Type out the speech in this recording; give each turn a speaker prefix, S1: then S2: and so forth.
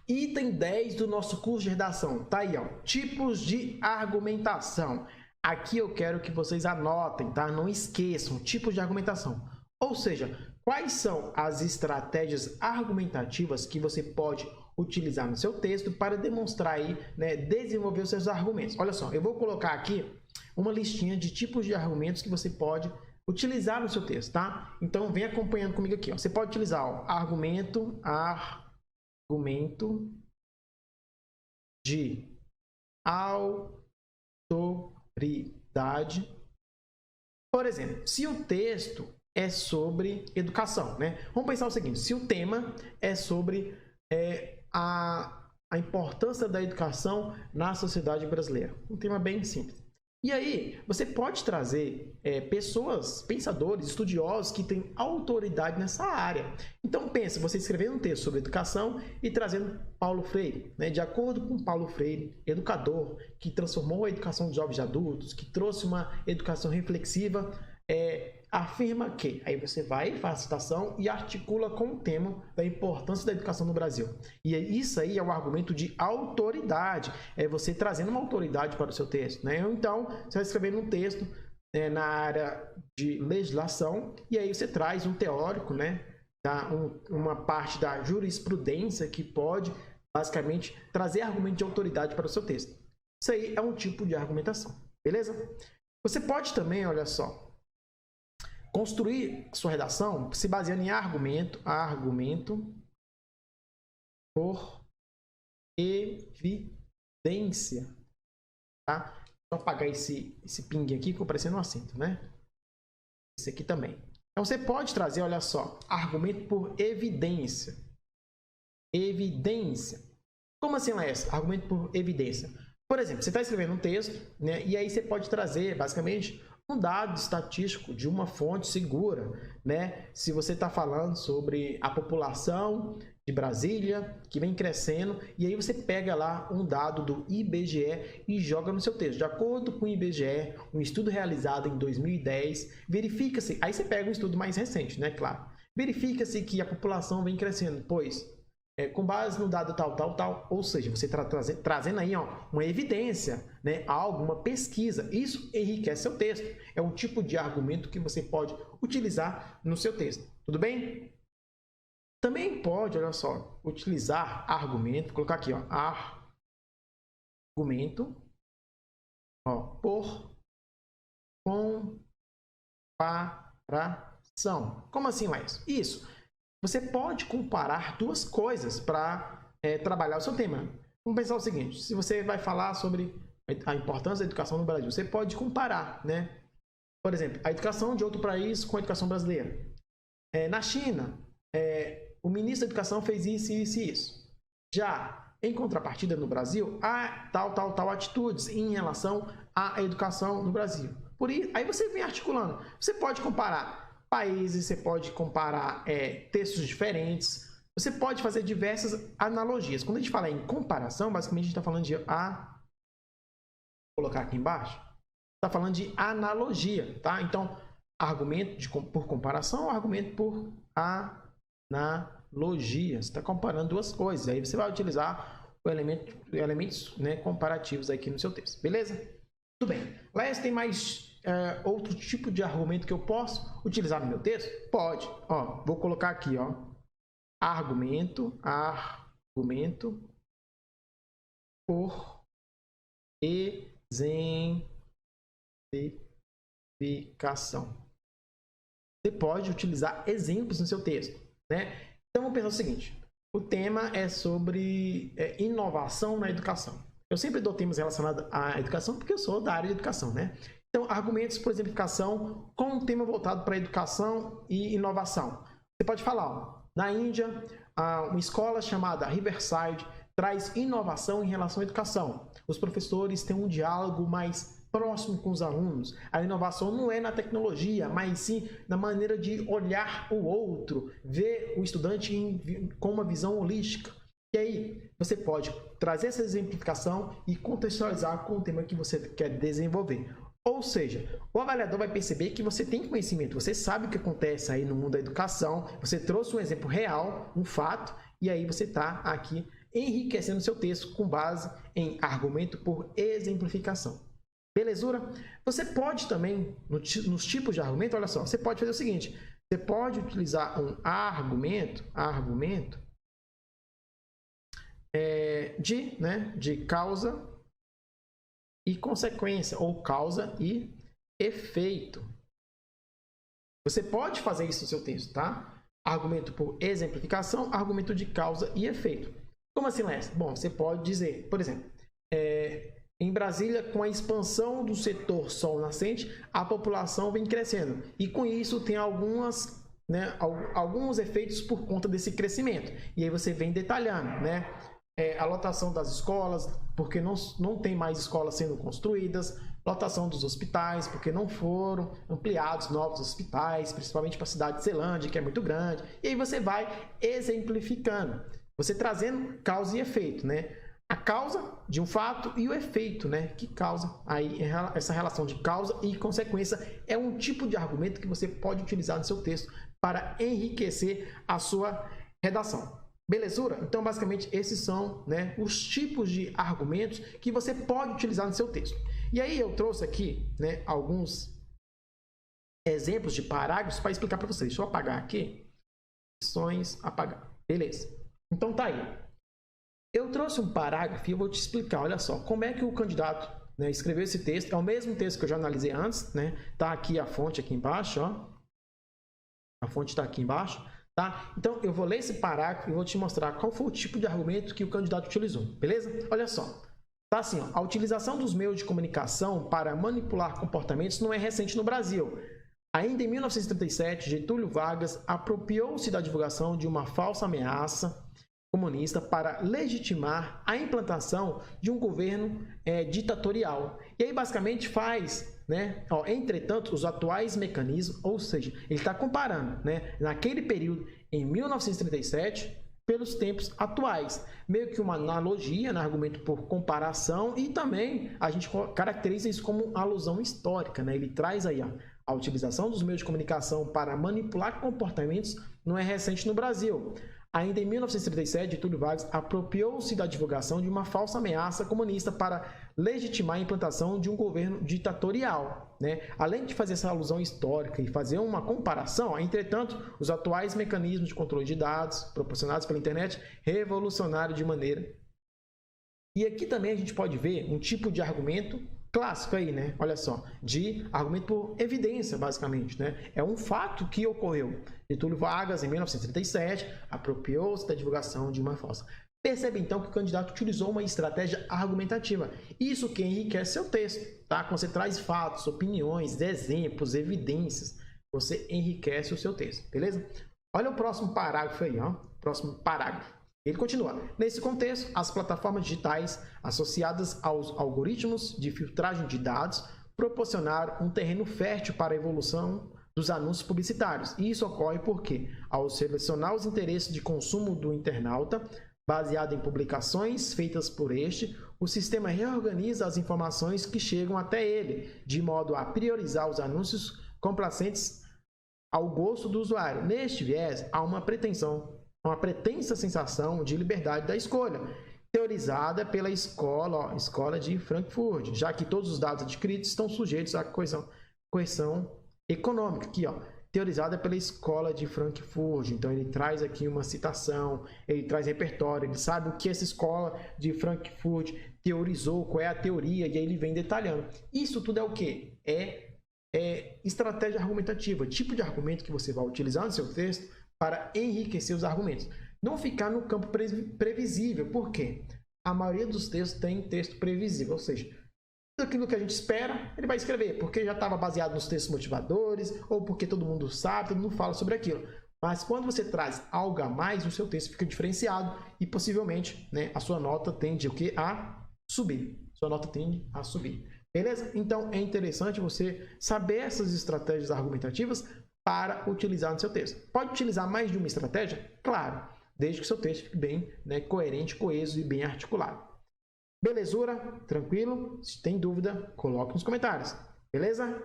S1: Item 10 do nosso curso de redação. Tá aí, ó. Tipos de argumentação. Aqui eu quero que vocês anotem, tá? Não esqueçam, tipos de argumentação. Ou seja, quais são as estratégias argumentativas que você pode utilizar no seu texto para demonstrar aí, né, desenvolver os seus argumentos. Olha só, eu vou colocar aqui uma listinha de tipos de argumentos que você pode utilizar no seu texto, tá? Então, vem acompanhando comigo aqui, ó. Você pode utilizar, ó, argumento de autoridade. Por exemplo, se o texto é sobre educação, né? Vamos pensar o seguinte, se o tema é sobre a importância da educação na sociedade brasileira. Um tema bem simples. E aí, você pode trazer pessoas, pensadores, estudiosos que têm autoridade nessa área. Então, pensa, você escrevendo um texto sobre educação e trazendo Paulo Freire, né? De acordo com Paulo Freire, educador, que transformou a educação de jovens e adultos, que trouxe uma educação reflexiva, afirma que, aí você vai, faz a citação e articula com o tema da importância da educação no Brasil. E isso aí é um argumento de autoridade, é você trazendo uma autoridade para o seu texto, né? Então, você vai escrever um texto na área de legislação e aí você traz um teórico, né? Uma parte da jurisprudência que pode, basicamente, trazer argumento de autoridade para o seu texto. Isso aí é um tipo de argumentação, beleza? Você pode também, olha só, construir sua redação se baseando em argumento por evidência, tá? Vou apagar esse ping aqui que ficou parecendo um acento, né? Esse aqui também. Então você pode trazer, olha só, argumento por evidência. Evidência. Como assim, Laércio? Argumento por evidência. Por exemplo, você está escrevendo um texto, né? E aí você pode trazer, basicamente, um dado estatístico de uma fonte segura, né? Se você está falando sobre a população de Brasília, que vem crescendo, e aí você pega lá um dado do IBGE e joga no seu texto. De acordo com o IBGE, um estudo realizado em 2010, verifica-se, aí você pega um estudo mais recente, né? Claro. Verifica-se que a população vem crescendo, pois com base no dado tal, ou seja, você está trazendo aí, ó, uma evidência, né, algo, uma pesquisa. Isso enriquece seu texto. É um tipo de argumento que você pode utilizar no seu texto. Tudo bem? Também pode, olha só, utilizar argumento, vou colocar aqui, ó, argumento, ó, por comparação. Como assim, Laís? Isso. Você pode comparar duas coisas para trabalhar o seu tema. Vamos pensar o seguinte, se você vai falar sobre a importância da educação no Brasil, você pode comparar, né? Por exemplo, a educação de outro país com a educação brasileira. Na China, o ministro da Educação fez isso, isso e isso. Já, em contrapartida no Brasil, há tal atitudes em relação à educação no Brasil. Por isso, aí você vem articulando. Você pode comparar países, você pode comparar textos diferentes, você pode fazer diversas analogias. Quando a gente fala em comparação, basicamente a gente está falando de vou colocar aqui embaixo, está falando de analogia, tá? Então, argumento por comparação, argumento por analogia. Você está comparando duas coisas, aí você vai utilizar elementos, né, comparativos aqui no seu texto, beleza? Tudo bem. Laércio, tem mais outro tipo de argumento que eu posso utilizar no meu texto? Pode. Ó, vou colocar aqui, ó, argumento por exemplificação. Você pode utilizar exemplos no seu texto, né? Então vamos pensar o seguinte, o tema é sobre inovação na educação. Eu sempre dou temas relacionados à educação porque eu sou da área de educação, né? Então, argumentos por exemplificação com um tema voltado para educação e inovação. Você pode falar, ó, na Índia, uma escola chamada Riverside traz inovação em relação à educação. Os professores têm um diálogo mais próximo com os alunos. A inovação não é na tecnologia, mas sim na maneira de olhar o outro, ver o estudante com uma visão holística. E aí, você pode trazer essa exemplificação e contextualizar com o tema que você quer desenvolver. Ou seja, o avaliador vai perceber que você tem conhecimento, você sabe o que acontece aí no mundo da educação, você trouxe um exemplo real, um fato, e aí você está aqui enriquecendo seu texto com base em argumento por exemplificação. Belezura? Você pode também, nos tipos de argumento, olha só, você pode fazer o seguinte, você pode utilizar um argumento de causa e consequência, ou causa e efeito. Você pode fazer isso no seu texto, tá? Argumento por exemplificação, argumento de causa e efeito. Como assim, Lécio? Bom, você pode dizer, por exemplo, em Brasília, com a expansão do setor sol nascente, a população vem crescendo. E com isso tem alguns efeitos por conta desse crescimento. E aí você vem detalhando, né? A lotação das escolas, porque não tem mais escolas sendo construídas, lotação dos hospitais, porque não foram ampliados novos hospitais, principalmente para a cidade de Ceilândia, que é muito grande. E aí você vai exemplificando, você trazendo causa e efeito, né? A causa de um fato e o efeito, né? Que causa aí essa relação de causa e consequência é um tipo de argumento que você pode utilizar no seu texto para enriquecer a sua redação. Belezura? Então, basicamente, esses são, né, os tipos de argumentos que você pode utilizar no seu texto. E aí eu trouxe aqui, né, alguns exemplos de parágrafos para explicar para vocês. Deixa eu apagar aqui. Opções, apagar. Beleza. Então, tá aí. Eu trouxe um parágrafo e eu vou te explicar, olha só, como é que o candidato, né, escreveu esse texto. É o mesmo texto que eu já analisei antes, né? Tá aqui a fonte aqui embaixo, ó. A fonte está aqui embaixo. Tá? Então, eu vou ler esse parágrafo e vou te mostrar qual foi o tipo de argumento que o candidato utilizou, beleza? Olha só, tá assim, ó, a utilização dos meios de comunicação para manipular comportamentos não é recente no Brasil. Ainda em 1937, Getúlio Vargas apropriou-se da divulgação de uma falsa ameaça comunista para legitimar a implantação de um governo ditatorial. E aí, basicamente, faz... né? Entretanto, os atuais mecanismos, ou seja, ele está comparando, né, naquele período, em 1937, pelos tempos atuais. Meio que uma analogia, né, argumento por comparação, e também a gente caracteriza isso como alusão histórica. Né? Ele traz aí a utilização dos meios de comunicação para manipular comportamentos não é recente no Brasil. Ainda em 1937, Getúlio Vargas apropriou-se da divulgação de uma falsa ameaça comunista para legitimar a implantação de um governo ditatorial. Né? Além de fazer essa alusão histórica e fazer uma comparação, entretanto, os atuais mecanismos de controle de dados proporcionados pela internet revolucionaram de maneira. E aqui também a gente pode ver um tipo de argumento clássico aí, né? Olha só, de argumento por evidência, basicamente, né? É um fato que ocorreu. Getúlio Vargas, em 1937, apropriou-se da divulgação de uma falsa. Percebe, então, que o candidato utilizou uma estratégia argumentativa. Isso que enriquece seu texto, tá? Quando você traz fatos, opiniões, exemplos, evidências, você enriquece o seu texto, beleza? Olha o próximo parágrafo aí, ó. Próximo parágrafo. Ele continua. Nesse contexto, as plataformas digitais associadas aos algoritmos de filtragem de dados proporcionaram um terreno fértil para a evolução dos anúncios publicitários. E isso ocorre porque, ao selecionar os interesses de consumo do internauta, baseado em publicações feitas por este, o sistema reorganiza as informações que chegam até ele, de modo a priorizar os anúncios complacentes ao gosto do usuário. Neste viés, há uma pretensa sensação de liberdade da escolha, teorizada pela escola de Frankfurt, já que todos os dados adquiridos estão sujeitos à coerção econômica, aqui, ó, teorizada pela escola de Frankfurt. Então ele traz aqui uma citação, ele traz repertório, ele sabe o que essa escola de Frankfurt teorizou, qual é a teoria, e aí ele vem detalhando. Isso tudo é o quê? É estratégia argumentativa, tipo de argumento que você vai utilizar no seu texto para enriquecer os argumentos. Não ficar no campo previsível. Por quê? A maioria dos textos tem texto previsível, ou seja, tudo aquilo que a gente espera, ele vai escrever, porque já estava baseado nos textos motivadores, ou porque todo mundo sabe, todo mundo fala sobre aquilo. Mas quando você traz algo a mais, o seu texto fica diferenciado e possivelmente, né, a sua nota tende a subir. Sua nota tende a subir. Beleza? Então é interessante você saber essas estratégias argumentativas para utilizar no seu texto. Pode utilizar mais de uma estratégia? Claro, desde que o seu texto fique bem, né, coerente, coeso e bem articulado. Belezura? Tranquilo? Se tem dúvida, coloque nos comentários. Beleza?